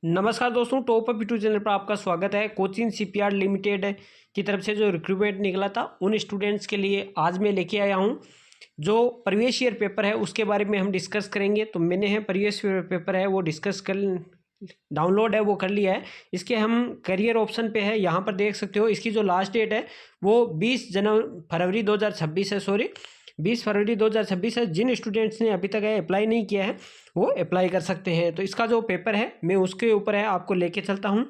नमस्कार दोस्तों, top up YouTube channel पर आपका स्वागत है। कोचिंग शिपयार्ड लिमिटेड की तरफ से जो रिक्रूटमेंट निकला था उन स्टूडेंट्स के लिए आज मैं लेके आया हूं। जो प्रीवियस ईयर पेपर है उसके बारे में हम डिस्कस करेंगे। तो मैंने है प्रीवियस ईयर पेपर है वो डिस्कस कर डाउनलोड है वो कर लिया है। इसके हम करियर ऑप्शन पे है, यहाँ पर देख सकते हो। इसकी जो लास्ट डेट है वो 20 फरवरी 2026 है। जिन स्टूडेंट्स ने अभी तक अप्लाई नहीं किया है वो अप्लाई कर सकते हैं। तो इसका जो पेपर है मैं उसके ऊपर है आपको लेके चलता हूँ।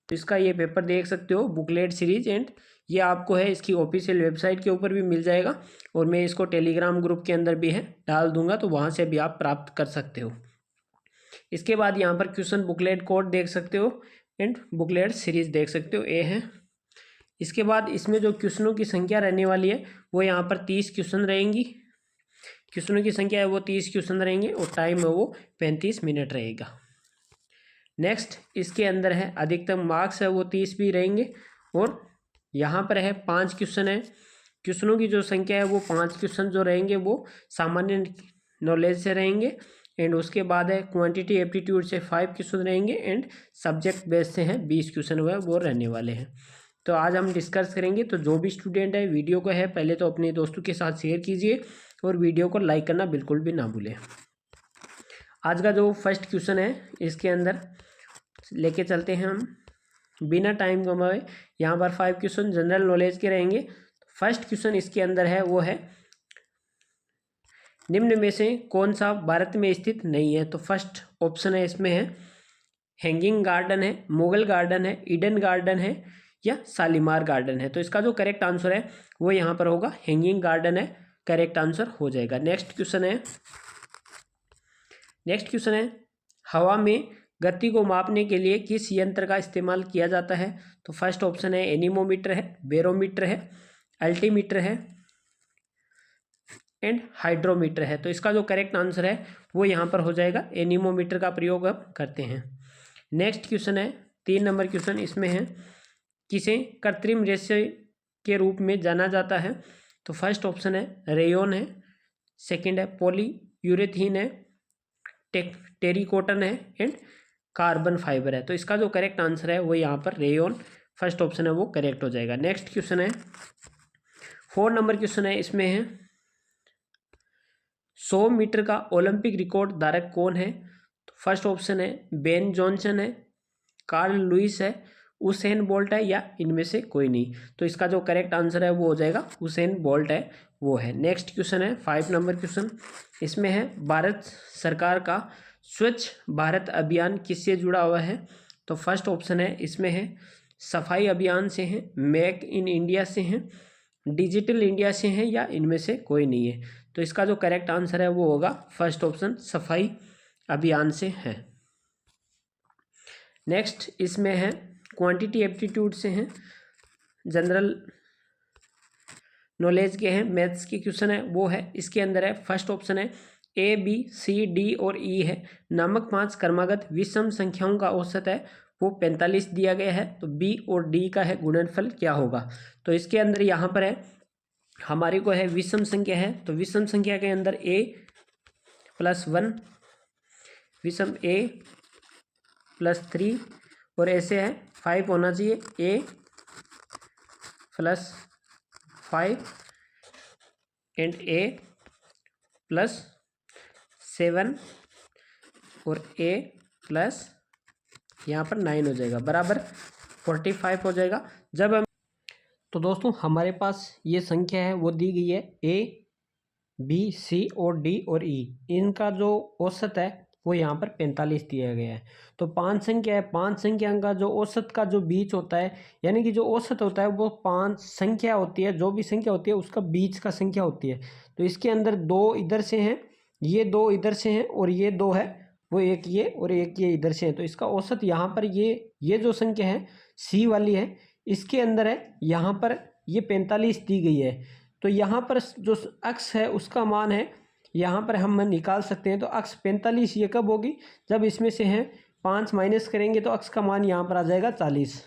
तो इसका ये पेपर देख सकते हो, बुकलेट सीरीज, एंड ये आपको है इसकी ऑफिशियल वेबसाइट के ऊपर भी मिल जाएगा और मैं इसको टेलीग्राम ग्रुप के अंदर भी है डाल दूंगा, तो वहाँ से भी आप प्राप्त कर सकते हो। इसके बाद यहाँ पर क्वेश्चन बुकलेट कोड देख सकते हो एंड बुकलेट सीरीज देख सकते हो, ए है। इसके बाद इसमें जो क्वेश्चनों की संख्या रहने वाली है वो यहाँ पर 30 क्वेश्चन रहेंगी। क्वेश्चनों की संख्या है वो 30 क्वेश्चन रहेंगे और टाइम है वो 35 मिनट रहेगा। नेक्स्ट इसके अंदर है अधिकतम मार्क्स है वो 30 भी रहेंगे और यहाँ पर है 5 क्वेश्चन है। क्वेश्चनों की जो संख्या है वो 5 क्वेश्चन जो रहेंगे वो सामान्य नॉलेज से रहेंगे एंड उसके बाद है क्वांटिटी एप्टीट्यूड से 5 क्वेश्चन रहेंगे एंड सब्जेक्ट बेस से हैं 20 क्वेश्चन वो रहने वाले हैं। तो आज हम डिस्कस करेंगे। तो जो भी स्टूडेंट है वीडियो को है पहले तो अपने दोस्तों के साथ शेयर कीजिए और वीडियो को लाइक करना बिल्कुल भी ना भूलें। आज का जो फर्स्ट क्वेश्चन है इसके अंदर लेके चलते हैं हम बिना टाइम गंवाए। यहाँ पर 5 क्वेश्चन जनरल नॉलेज के रहेंगे। फर्स्ट क्वेश्चन इसके अंदर है वो है निम्न में से कौन सा भारत में स्थित नहीं है। तो फर्स्ट ऑप्शन है इसमें है हैंगिंग गार्डन है, मुगल गार्डन है, ईडन गार्डन है या शालीमार गार्डन है। तो इसका जो करेक्ट आंसर है वो यहाँ पर होगा हैंगिंग गार्डन है, करेक्ट आंसर हो जाएगा। नेक्स्ट क्वेश्चन है हवा में गति को मापने के लिए किस यंत्र का इस्तेमाल किया जाता है। तो फर्स्ट ऑप्शन है एनीमोमीटर है, बैरोमीटर है, अल्टीमीटर है एंड हाइड्रोमीटर है। तो इसका जो करेक्ट आंसर है वो यहाँ पर हो जाएगा एनीमोमीटर का प्रयोग हम करते हैं। नेक्स्ट क्वेश्चन है 3 नंबर क्वेश्चन इसमें है किसे कृत्रिम रेशे के रूप में जाना जाता है। तो फर्स्ट ऑप्शन है रेयन है, सेकंड है पॉलीयूरेथीन है, टेरिकोटन है एंड कार्बन फाइबर है। तो इसका जो करेक्ट आंसर है वो यहाँ पर रेयन फर्स्ट ऑप्शन है वो करेक्ट हो जाएगा। नेक्स्ट क्वेश्चन है 4 नंबर क्वेश्चन है इसमें है 100 मीटर का ओलंपिक रिकॉर्ड धारक कौन है। तो फर्स्ट ऑप्शन है बेन जॉनसन है, कार्ल लुइस है, उसेन बोल्ट है या इनमें से कोई नहीं। तो इसका जो करेक्ट आंसर है वो हो जाएगा उसेन बोल्ट है वो है। नेक्स्ट क्वेश्चन है 5 नंबर क्वेश्चन इसमें है भारत सरकार का स्वच्छ भारत अभियान किससे जुड़ा हुआ है। तो फर्स्ट ऑप्शन है इसमें है सफाई अभियान से है, मेक इन इंडिया से है, डिजिटल इंडिया से है या इनमें से कोई नहीं है। तो इसका जो करेक्ट आंसर है वो होगा फर्स्ट ऑप्शन सफाई अभियान से है। नेक्स्ट इसमें है क्वांटिटी एप्टीट्यूड से हैं, जनरल नॉलेज के हैं, मैथ्स के क्वेश्चन है वो है। इसके अंदर है फर्स्ट ऑप्शन है ए बी सी डी और ई है। नामक 5 क्रमागत विषम संख्याओं का औसत है वो 45 दिया गया है। तो बी और डी का है गुणनफल क्या होगा। तो इसके अंदर यहाँ पर है हमारे को है विषम संख्या है। तो विषम संख्या के अंदर a + 1 विषम a + 3 और ऐसे है 5 होना चाहिए, a + 5 एंड a + 7 और a + यहाँ पर 9 हो जाएगा, बराबर 45 हो जाएगा। जब हम तो दोस्तों हमारे पास ये संख्या है वो दी गई है a b c और d और e, इनका जो औसत है वो यहाँ पर 45 दिया गया है। तो 5 संख्या है, 5 संख्या का जो औसत का जो बीच होता है, यानी कि जो औसत होता है वो 5 संख्या होती है, जो भी संख्या होती है उसका बीच का संख्या होती है। तो इसके अंदर 2 इधर से हैं, ये 2 इधर से हैं और ये 2 है वो एक ये और एक ये इधर से है। तो इसका औसत यहाँ पर ये जो संख्या है सी वाली है, इसके अंदर है यहाँ पर ये 45 दी गई है। तो यहाँ पर जो अक्स है उसका मान है यहाँ पर हम निकाल सकते हैं। तो अक्स 45 ये कब होगी, जब इसमें से है 5 माइनस करेंगे तो अक्स का मान यहाँ पर आ जाएगा 40।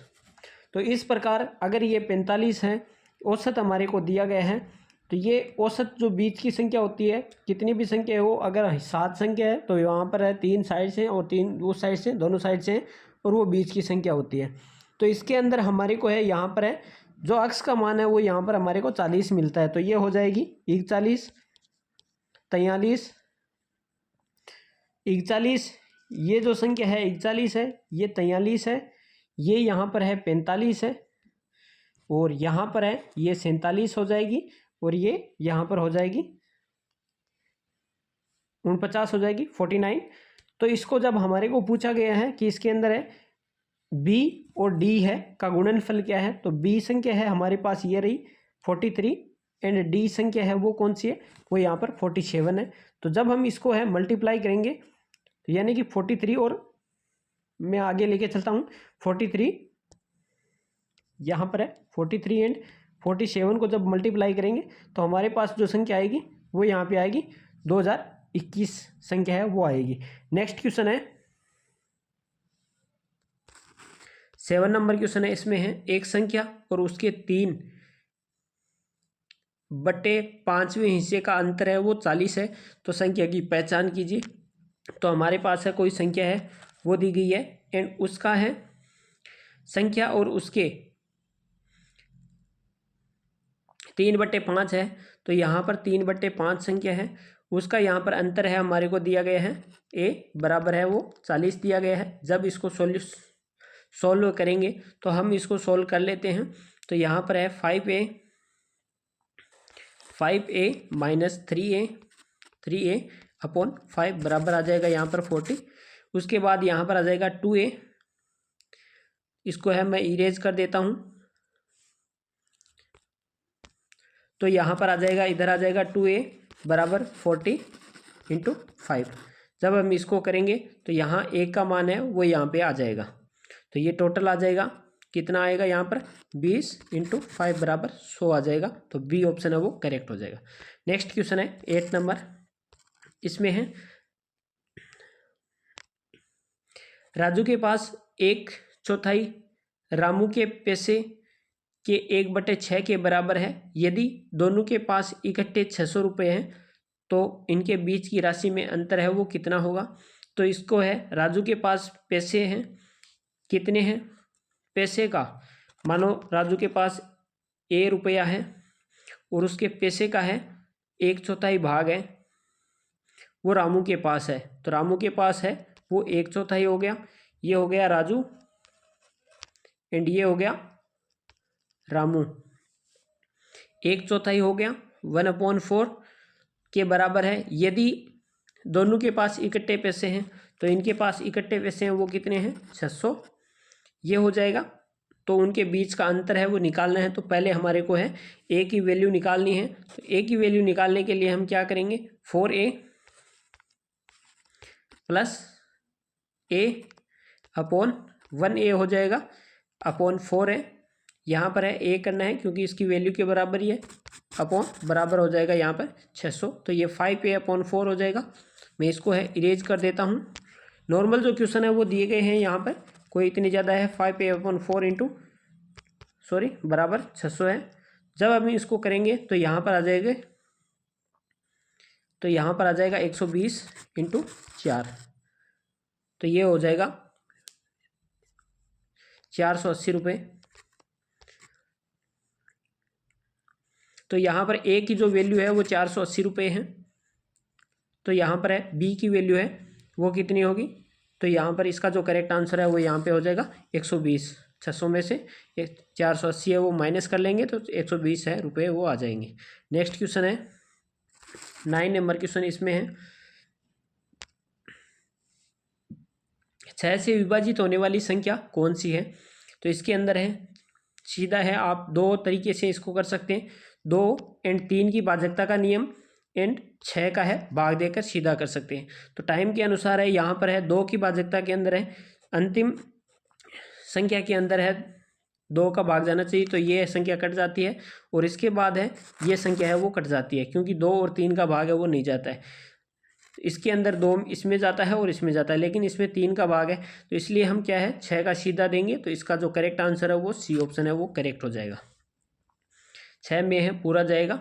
तो इस प्रकार अगर ये 45 है औसत हमारे को दिया गया है तो ये औसत जो बीच की संख्या होती है, कितनी भी संख्या हो, अगर 7 संख्या है तो वहाँ पर है 3 साइड से और 3 उस साइड से, दोनों साइड से, और वो बीच की संख्या होती है। तो इसके अंदर हमारे को है, यहाँ पर है जो अक्स का मान है वो यहाँ पर हमारे को 40 मिलता है। तो ये हो जाएगी 41, 43, 41, ये जो संख्या है 41 है, ये 43 है, ये यहाँ पर है 45 है, और यहाँ पर है ये 47 हो जाएगी, और ये यहाँ पर हो जाएगी 49 हो जाएगी, 49। तो इसको जब हमारे को पूछा गया है कि इसके अंदर है बी और डी है का गुणनफल क्या है, तो बी संख्या है हमारे पास ये रही 43, एंड डी संख्या है वो कौन सी है, वो यहाँ पर 47 है। तो जब हम इसको है मल्टीप्लाई करेंगे, तो यानी कि 43, और मैं आगे लेके चलता हूँ, 43 यहाँ पर है 43 एंड 47 को जब मल्टीप्लाई करेंगे तो हमारे पास जो संख्या आएगी वो यहाँ पे आएगी 2021 संख्या है वो आएगी। नेक्स्ट क्वेश्चन है 7 नंबर क्वेश्चन है। इसमें है एक संख्या और उसके 3/5वें हिस्से का अंतर है वो 40 है, तो संख्या की पहचान कीजिए। तो हमारे पास है कोई संख्या है वो दी गई है, एंड उसका है संख्या और उसके 3/5 है। तो यहाँ पर 3/5 संख्या है, उसका यहाँ पर अंतर है हमारे को दिया गया है a बराबर है वो 40 दिया गया है। जब इसको सोल्व करेंगे तो हम इसको सोल्व कर लेते हैं। तो यहाँ पर है 5a माइनस 3a अपॉन 5 बराबर आ जाएगा यहाँ पर 40। उसके बाद यहाँ पर आ जाएगा 2a, इसको है मैं इरेज कर देता हूँ। तो यहाँ पर आ जाएगा, इधर आ जाएगा 2a बराबर 40 × 5। जब हम इसको करेंगे तो यहाँ a का मान है वो यहाँ पे आ जाएगा। तो ये टोटल आ जाएगा, कितना आएगा यहाँ पर 20 × 5 बराबर 100 आ जाएगा। तो बी ऑप्शन है वो करेक्ट हो जाएगा। नेक्स्ट क्वेश्चन है 8 नंबर। इसमें है राजू के पास 1/4 रामू के पैसे के 1/6 के बराबर है। यदि दोनों के पास इकट्ठे 600 रुपये हैं तो इनके बीच की राशि में अंतर है वो कितना होगा। तो इसको है राजू के पास पैसे हैं, कितने हैं पैसे का, मानो राजू के पास a रुपया है और उसके पैसे का है 1/4 भाग है वो रामू के पास है। तो रामू के पास है वो 1/4 हो गया, ये हो गया राजू एंड ये हो गया रामू। 1/4 हो गया 1/4 के बराबर है। यदि दोनों के पास इकट्ठे पैसे हैं तो इनके पास इकट्ठे पैसे हैं वो कितने हैं 600, ये हो जाएगा। तो उनके बीच का अंतर है वो निकालना है। तो पहले हमारे को है a की वैल्यू निकालनी है। तो a की वैल्यू निकालने के लिए हम क्या करेंगे, 4a plus a upon 1a हो जाएगा अपॉन 4a। यहाँ पर है a करना है क्योंकि इसकी वैल्यू के बराबर ही है, अपॉन बराबर हो जाएगा यहाँ पर 600। तो ये 5a अपॉन 4 हो जाएगा। मैं इसको है इरेज कर देता हूँ। नॉर्मल जो क्वेश्चन है वो दिए गए हैं यहाँ पर, कोई इतनी ज़्यादा है 5a अपॉन 4 बराबर 600 है। जब हम इसको करेंगे तो यहाँ पर आ जाएगा, तो यहाँ पर आ जाएगा 120 × 4। तो ये हो जाएगा 480 रुपये। तो यहाँ पर a की जो वैल्यू है वो 480 रुपये है। तो यहाँ पर है b की वैल्यू है वो कितनी होगी, तो यहाँ पर इसका जो करेक्ट आंसर है वो यहाँ पे हो जाएगा 120। 600 में से 480 है वो माइनस कर लेंगे तो 120 है रुपये वो आ जाएंगे। नेक्स्ट क्वेश्चन है 9 नंबर क्वेश्चन। इसमें है 6 से विभाजित होने वाली संख्या कौन सी है। तो इसके अंदर है सीधा है, आप दो तरीके से इसको कर सकते हैं, 2 एंड 3 की भाजकता का नियम एंड 6 का है भाग देकर सीधा कर सकते हैं। तो टाइम के अनुसार है, यहाँ पर है 2 की भाजकता के अंदर है, अंतिम संख्या के अंदर है 2 का भाग जाना चाहिए, तो ये संख्या कट जाती है, और इसके बाद है ये संख्या है वो कट जाती है क्योंकि 2 और 3 का भाग है वो नहीं जाता है। इसके अंदर 2 इसमें जाता है और इसमें जाता है, लेकिन इसमें 3 का भाग है, तो इसलिए हम क्या है 6 का सीधा देंगे। तो इसका जो करेक्ट आंसर है वो सी ऑप्शन है वो करेक्ट हो जाएगा। 6 में है पूरा जाएगा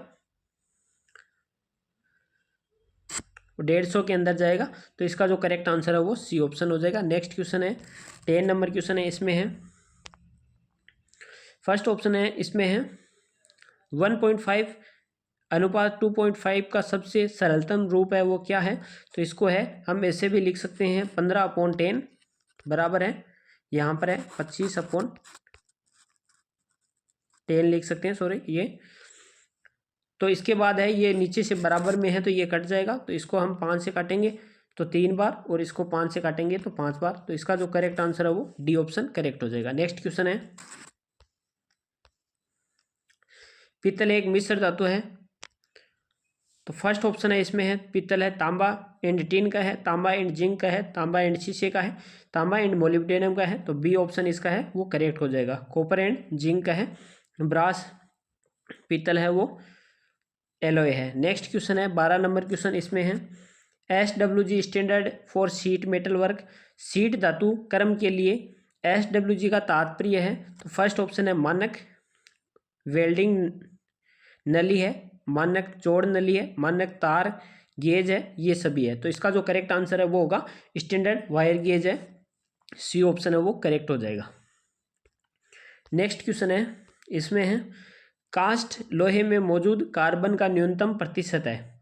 150 के अंदर जाएगा। तो इसका जो करेक्ट आंसर है वो सी ऑप्शन हो जाएगा। नेक्स्ट क्वेश्चन है 10 नंबर क्वेश्चन है, इसमें है फर्स्ट ऑप्शन है, इसमें है 1.5 अनुपात 2.5 का सबसे सरलतम रूप है वो क्या है। तो इसको है हम ऐसे भी लिख सकते हैं 15/10 बराबर है, यहाँ पर है 25/10 लिख सकते हैं, सॉरी ये। तो इसके बाद है ये नीचे से बराबर में है तो ये कट जाएगा, तो इसको हम 5 से काटेंगे तो 3 बार, और इसको 5 से काटेंगे तो 5 बार। तो इसका जो करेक्ट आंसर है वो डी ऑप्शन करेक्ट हो जाएगा। नेक्स्ट क्वेश्चन है पीतल एक मिश्र धातु है। तो फर्स्ट ऑप्शन है, इसमें है पीतल है तांबा एंड टिन का है, तांबा एंड जिंक का है, तांबा एंड शीशे का है, तांबा एंड मोलिब्डेनम का है। तो बी ऑप्शन इसका है वो करेक्ट हो जाएगा। कॉपर एंड जिंक का है, ब्रास पीतल है वो एलॉय है। नेक्स्ट क्वेश्चन है 12 नंबर क्वेश्चन, इसमें है SWG standard for sheet metal work. Sheet धातु कर्म के लिए SWG का तात्पर्य है। तो फर्स्ट ऑप्शन है मानक वेल्डिंग नली है, मानक जोड़ नली है, मानक तार गेज है, ये सभी है। तो इसका जो करेक्ट आंसर है वो होगा स्टैंडर्ड वायर गेज है, सी ऑप्शन है वो करेक्ट हो जाएगा। नेक्स्ट क्वेश्चन है, इसमें है कास्ट लोहे में मौजूद कार्बन का न्यूनतम प्रतिशत है।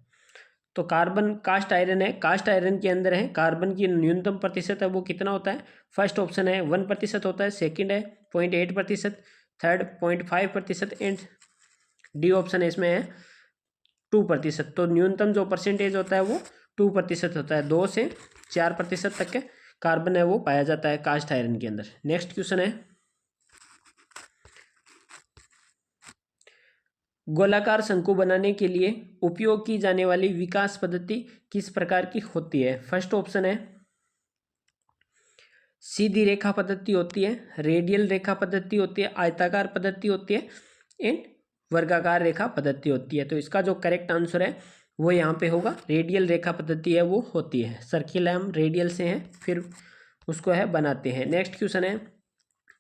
तो कार्बन कास्ट आयरन है, कास्ट आयरन के अंदर है कार्बन की न्यूनतम प्रतिशत है वो कितना होता है। फर्स्ट ऑप्शन है 1% होता है, सेकंड है 0.8%, थर्ड 0.5% एंड डी ऑप्शन है इसमें है 2%। तो न्यूनतम जो परसेंटेज होता है वो 2% होता है। 2 से 4% तक के कार्बन है वो पाया जाता है कास्ट आयरन के अंदर। नेक्स्ट क्वेश्चन है गोलाकार शंकु बनाने के लिए उपयोग की जाने वाली विकास पद्धति किस प्रकार की होती है। फर्स्ट ऑप्शन है सीधी रेखा पद्धति होती है, रेडियल रेखा पद्धति होती है, आयताकार पद्धति होती है एंड वर्गाकार रेखा पद्धति होती है। तो इसका जो करेक्ट आंसर है वो यहाँ पे होगा रेडियल रेखा पद्धति है वो होती है। सर्किल हम रेडियल से हैं फिर उसको है बनाते हैं। नेक्स्ट क्वेश्चन है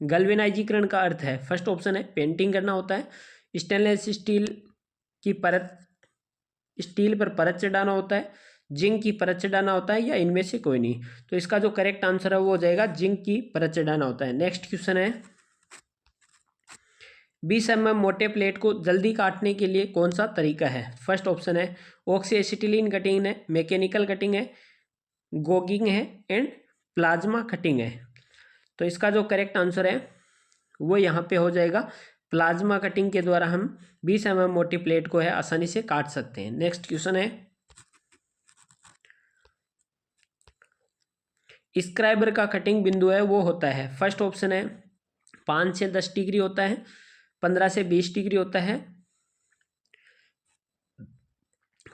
गैल्वेनाइजीकरण का अर्थ है। फर्स्ट ऑप्शन है पेंटिंग करना होता है, स्टेनलेस स्टील की परत स्टील पर परत चढ़ाना होता है, जिंक की परत चढ़ाना होता है, या इनमें से कोई नहीं। तो इसका जो करेक्ट आंसर है वो हो जाएगा जिंक की परत चढ़ाना होता है। नेक्स्ट क्वेश्चन है 20 mm मोटे प्लेट को जल्दी काटने के लिए कौन सा तरीका है। फर्स्ट ऑप्शन है ऑक्सी एसिटिलीन कटिंग है, मैकेनिकल कटिंग है, गोगिंग है एंड प्लाज्मा कटिंग है। तो इसका जो करेक्ट आंसर है वो यहाँ पे हो जाएगा प्लाज्मा कटिंग के द्वारा हम 20 mm मोटी प्लेट को है आसानी से काट सकते हैं। नेक्स्ट क्वेश्चन है स्क्राइबर का कटिंग बिंदु है वो होता है। फर्स्ट ऑप्शन है 5 से 10 डिग्री होता है, 15 से 20 डिग्री होता है,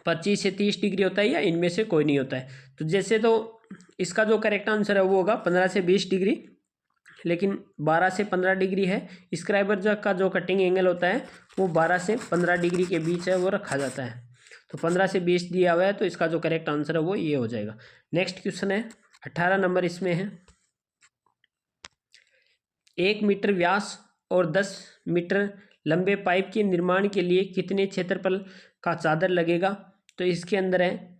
25 से 30 डिग्री होता है, या इनमें से कोई नहीं होता है। तो जैसे तो इसका जो करेक्ट आंसर है वो होगा 15 से 20 डिग्री, लेकिन 12 से 15 डिग्री है। स्क्राइबर का जो कटिंग एंगल होता है वो 12 से 15 डिग्री के बीच है वो रखा जाता है। तो 15 से 20 दिया हुआ है, तो इसका जो करेक्ट आंसर है वो ये हो जाएगा। नेक्स्ट क्वेश्चन है 18 नंबर, इसमें है 1 मीटर व्यास और 10 मीटर लंबे पाइप के निर्माण के लिए कितने क्षेत्रफल का चादर लगेगा। तो इसके अंदर है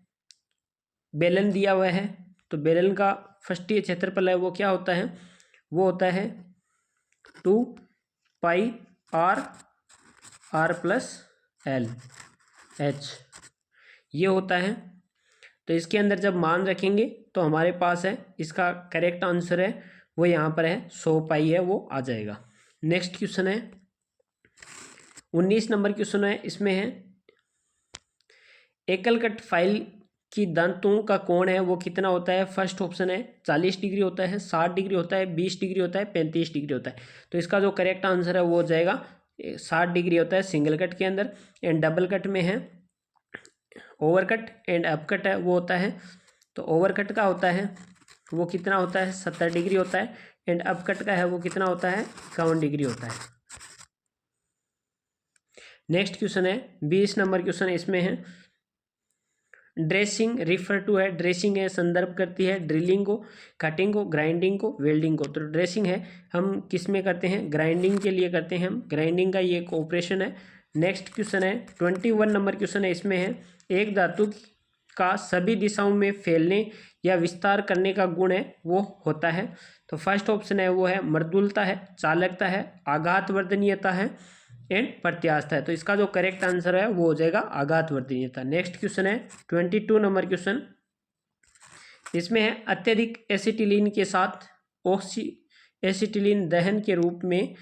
बेलन दिया हुआ है, तो बेलन का फर्स्ट क्षेत्रफल है वो क्या होता है, वो होता है 2 पाई r+l h, ये होता है। तो इसके अंदर जब मान रखेंगे तो हमारे पास है इसका करेक्ट आंसर है वो यहाँ पर है 100 पाई है वो आ जाएगा। नेक्स्ट क्वेश्चन है 19 नंबर क्वेश्चन है, इसमें है एकल कट फाइल की दांतों का कोण है वो कितना होता है। फर्स्ट ऑप्शन है 40 डिग्री होता है, 60 डिग्री होता है, 20 डिग्री होता है, 35 डिग्री होता है। तो इसका जो करेक्ट आंसर है वो हो जाएगा 60 डिग्री होता है सिंगल कट के अंदर, एंड डबल कट में है over cut and up cut है वो होता है। तो ओवर कट का होता है वो कितना होता है 70 डिग्री होता है, एंड अप कट का है वो कितना होता है 51 डिग्री होता है। नेक्स्ट क्वेश्चन है 20 नंबर क्वेश्चन, इसमें है ड्रेसिंग रिफर टू है, ड्रेसिंग है संदर्भ करती है ड्रिलिंग को, कटिंग को, ग्राइंडिंग को, वेल्डिंग को। तो ड्रेसिंग है हम किस में करते हैं, ग्राइंडिंग के लिए करते हैं हम, ग्राइंडिंग का ये एक ऑपरेशन है। नेक्स्ट क्वेश्चन है 21 नंबर क्वेश्चन है, इसमें है एक धातु का सभी दिशाओं में फैलने या विस्तार करने का गुण है वो होता है। तो फर्स्ट ऑप्शन है वो है मृदुलता है, चालकता है, आघातवर्धनीयता है एंड प्रत्यास्थता है। तो इसका जो करेक्ट आंसर है वो हो जाएगा आघातवर्धनीयता। नेक्स्ट क्वेश्चन है 22 नंबर क्वेश्चन। इसमें है अत्यधिक एसिटिलीन के साथ ऑक्सी एसिटिलीन दहन के रूप में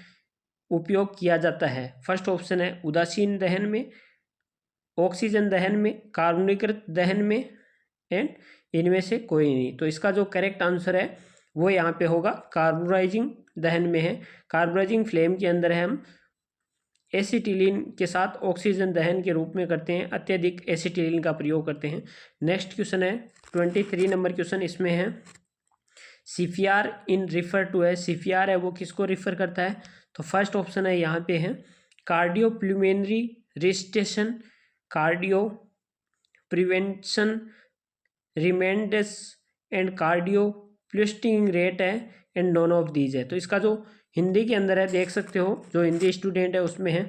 उपयोग किया जाता है। फर्स्ट ऑप्शन है उदासीन दहन में, ऑक्सीजन दहन में, कार्बनीकृत दहन में एंड इनमें से कोई नहीं। तो इसका जो करेक्ट आंसर है वो यहाँ पे होगा कार्बोराइजिंग दहन में है। कार्बोराइजिंग फ्लेम के अंदर हम एसिटिलीन के साथ ऑक्सीजन दहन के रूप में करते हैं, अत्यधिक एसिटिलीन का प्रयोग करते हैं। नेक्स्ट क्वेश्चन है 23 नंबर क्वेश्चन। इसमें है सीपीआर इन रिफर टू है, सीपीआर है वो किसको रिफर करता है? तो फर्स्ट ऑप्शन है यहाँ पे है cardio pulmonary resuscitation, cardio prevention, remands and cardio प्लूस्टिंग रेट है एंड नॉन ऑफ दीज है। तो इसका जो हिंदी के अंदर है देख सकते हो, जो हिंदी स्टूडेंट है उसमें है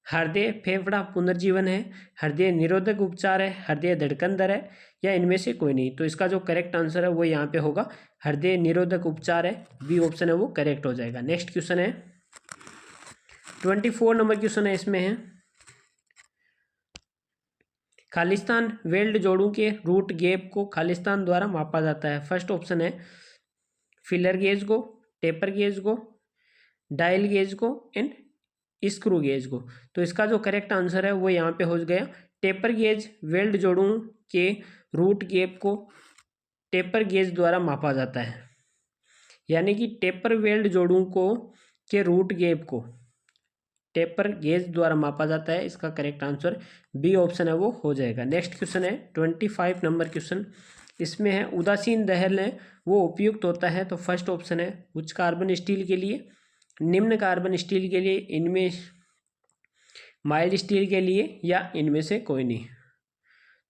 हृदय फेफड़ा पुनर्जीवन है, हृदय निरोधक उपचार है, हृदय धड़कन दर है या इनमें से कोई नहीं। तो इसका जो करेक्ट आंसर है वो यहाँ पे होगा हृदय निरोधक उपचार है, बी ऑप्शन है वो करेक्ट हो जाएगा। नेक्स्ट क्वेश्चन है 24 नंबर क्वेश्चन है। इसमें है खालिस्तान वेल्ड जोड़ों के रूट गैप को खालिस्तान द्वारा मापा जाता है। फर्स्ट ऑप्शन है फिलर गेज को, टेपर गेज को, डायल गेज को एंड स्क्रू गेज को। तो इसका जो करेक्ट आंसर है वो यहाँ पे हो गया टेपर गेज वेल्ड जोड़ों के रूट गैप को टेपर गेज द्वारा मापा जाता है, यानी कि टेपर वेल्ड जोड़ों को के रूट गैप को टेपर गेज द्वारा मापा जाता है। इसका करेक्ट आंसर बी ऑप्शन है वो हो जाएगा। नेक्स्ट क्वेश्चन है 25 नंबर क्वेश्चन। इसमें है उदासीन दहन है वो उपयुक्त होता है। तो फर्स्ट ऑप्शन है उच्च कार्बन स्टील के लिए, निम्न कार्बन स्टील के लिए, इनमें माइल्ड स्टील के लिए या इनमें से कोई नहीं।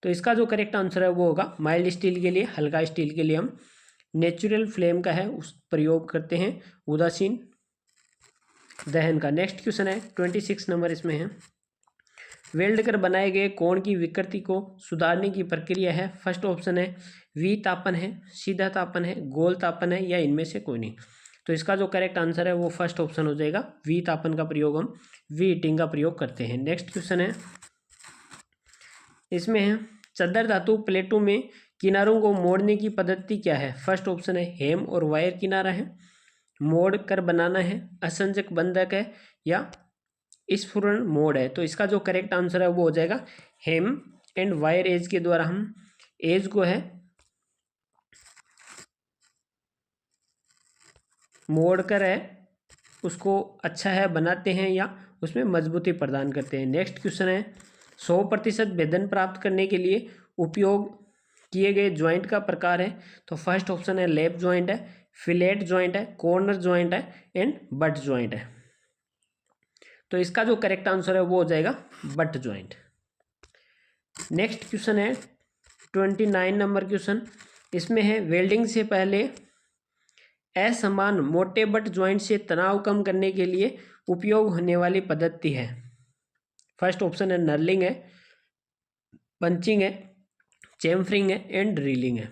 तो इसका जो करेक्ट आंसर है वो होगा माइल्ड स्टील के लिए, हल्का स्टील के लिए हम नेचुरल फ्लेम का है उस प्रयोग करते हैं उदासीन दहन का। नेक्स्ट क्वेश्चन है 26 नंबर। इसमें है वेल्ड कर बनाए गए कोण की विकृति को सुधारने की प्रक्रिया है। फर्स्ट ऑप्शन है वी तापन है, सीधा तापन है, गोल तापन है या इनमें से कोई नहीं। तो इसका जो करेक्ट आंसर है वो फर्स्ट ऑप्शन हो जाएगा वी तापन का प्रयोग हम वी हीटिंग का प्रयोग करते हैं। नेक्स्ट क्वेश्चन है इसमें है चद्दर धातु प्लेटों में किनारों को मोड़ने की पद्धति क्या है? फर्स्ट ऑप्शन है हेम और वायर किनारा है, मोड़ कर बनाना है, असंजक बंधक है या स्फुरण मोड़ है। तो इसका जो करेक्ट आंसर है वो हो जाएगा हेम एंड वायर एज के द्वारा हम एज को है मोड़ कर है उसको अच्छा है बनाते हैं या उसमें मजबूती प्रदान करते हैं। नेक्स्ट क्वेश्चन है 100% भेदन प्राप्त करने के लिए उपयोग किए गए ज्वाइंट का प्रकार है। तो फर्स्ट ऑप्शन है लैप ज्वाइंट है, फिलेट ज्वाइंट है, कॉर्नर ज्वाइंट है एंड बट ज्वाइंट है। तो इसका जो करेक्ट आंसर है वो हो जाएगा बट ज्वाइंट। नेक्स्ट क्वेश्चन है 29 नंबर क्वेश्चन। इसमें है वेल्डिंग से पहले असमान मोटे बट ज्वाइंट से तनाव कम करने के लिए उपयोग होने वाली पद्धति है। फर्स्ट ऑप्शन है नर्लिंग है, पंचिंग है, चैम्फरिंग है एंड ड्रिलिंग है।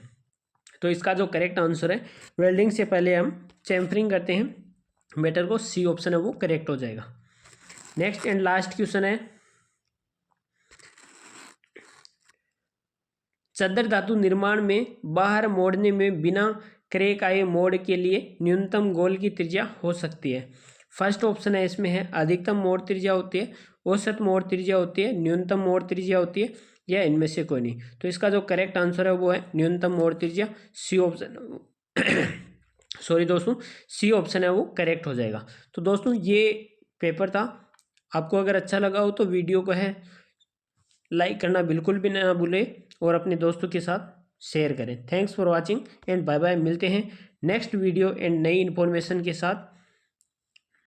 तो इसका जो करेक्ट आंसर है वेल्डिंग से पहले हम चैम्फरिंग करते हैं मेटल को, सी ऑप्शन है वो करेक्ट हो जाएगा। नेक्स्ट एंड लास्ट क्वेश्चन है चद्दर धातु निर्माण में बाहर मोड़ने में बिना क्रैक आए मोड़ के लिए न्यूनतम गोल की त्रिज्या हो सकती है। फर्स्ट ऑप्शन है इसमें है अधिकतम मोड़ त्रिज्या होती है, औसत मोड़ त्रिज्या होती है, न्यूनतम मोड़ त्रिज्या होती है या इनमें से कोई नहीं। तो इसका जो करेक्ट आंसर है वो है न्यूनतम मोड़ त्रिज्या, सी ऑप्शन सॉरी दोस्तों, सी ऑप्शन है वो करेक्ट हो जाएगा। तो दोस्तों ये पेपर था, आपको अगर अच्छा लगा हो तो वीडियो को है लाइक करना बिल्कुल भी ना भूलें और अपने दोस्तों के साथ शेयर करें। Thanks for watching and bye bye. मिलते हैं नेक्स्ट वीडियो एंड नई इन्फॉर्मेशन के साथ।